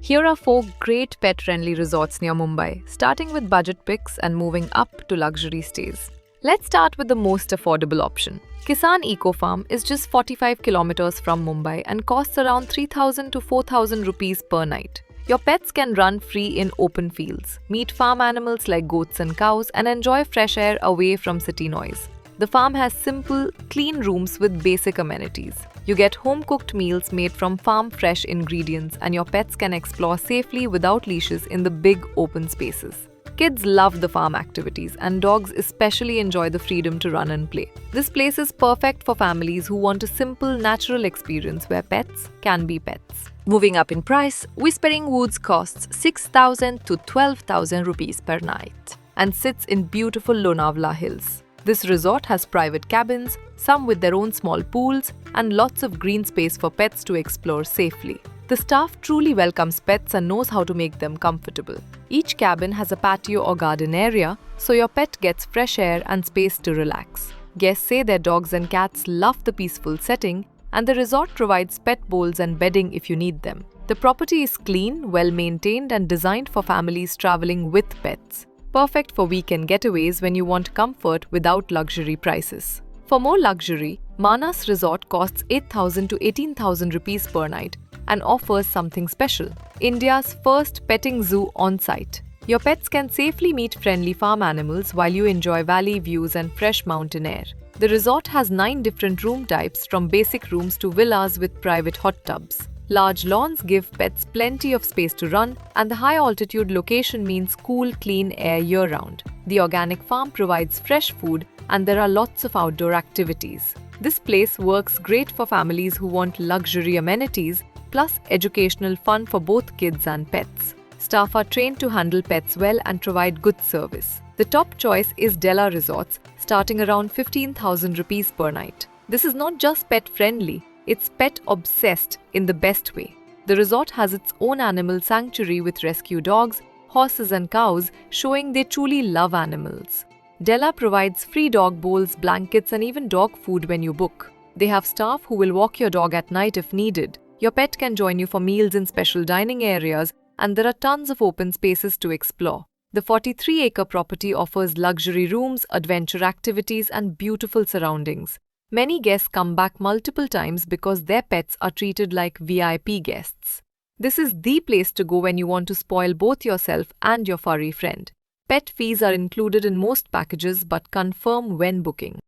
Here are 4 great pet-friendly resorts near Mumbai, starting with budget picks and moving up to luxury stays. Let's start with the most affordable option. Kisan Eco Farm is just 45 kilometers from Mumbai and costs around 3,000 to 4,000 rupees per night. Your pets can run free in open fields, meet farm animals like goats and cows, and enjoy fresh air away from city noise. The farm has simple, clean rooms with basic amenities. You get home-cooked meals made from farm-fresh ingredients, and your pets can explore safely without leashes in the big open spaces. Kids love the farm activities, and dogs especially enjoy the freedom to run and play. This place is perfect for families who want a simple, natural experience where pets can be pets. Moving up in price, Whispering Woods costs 6,000 to 12,000 rupees per night and sits in beautiful Lonavala Hills. This resort has private cabins, some with their own small pools, and lots of green space for pets to explore safely. The staff truly welcomes pets and knows how to make them comfortable. Each cabin has a patio or garden area, so your pet gets fresh air and space to relax. Guests say their dogs and cats love the peaceful setting, and the resort provides pet bowls and bedding if you need them. The property is clean, well-maintained, and designed for families traveling with pets. Perfect for weekend getaways when you want comfort without luxury prices. For more luxury, Manas Resort costs 8,000 to 18,000 rupees per night and offers something special: India's first petting zoo on-site. Your pets can safely meet friendly farm animals while you enjoy valley views and fresh mountain air. The resort has 9 different room types, from basic rooms to villas with private hot tubs. Large lawns give pets plenty of space to run, and the high-altitude location means cool, clean air year-round. The organic farm provides fresh food, and there are lots of outdoor activities. This place works great for families who want luxury amenities, plus educational fun for both kids and pets. Staff are trained to handle pets well and provide good service. The top choice is Della Resorts, starting around 15,000 rupees per night. This is not just pet-friendly, it's pet-obsessed in the best way. The resort has its own animal sanctuary with rescue dogs, horses and cows, showing they truly love animals. Della provides free dog bowls, blankets, and even dog food when you book. They have staff who will walk your dog at night if needed. Your pet can join you for meals in special dining areas, and there are tons of open spaces to explore. The 43-acre property offers luxury rooms, adventure activities, and beautiful surroundings. Many guests come back multiple times because their pets are treated like VIP guests. This is the place to go when you want to spoil both yourself and your furry friend. Pet fees are included in most packages, but confirm when booking.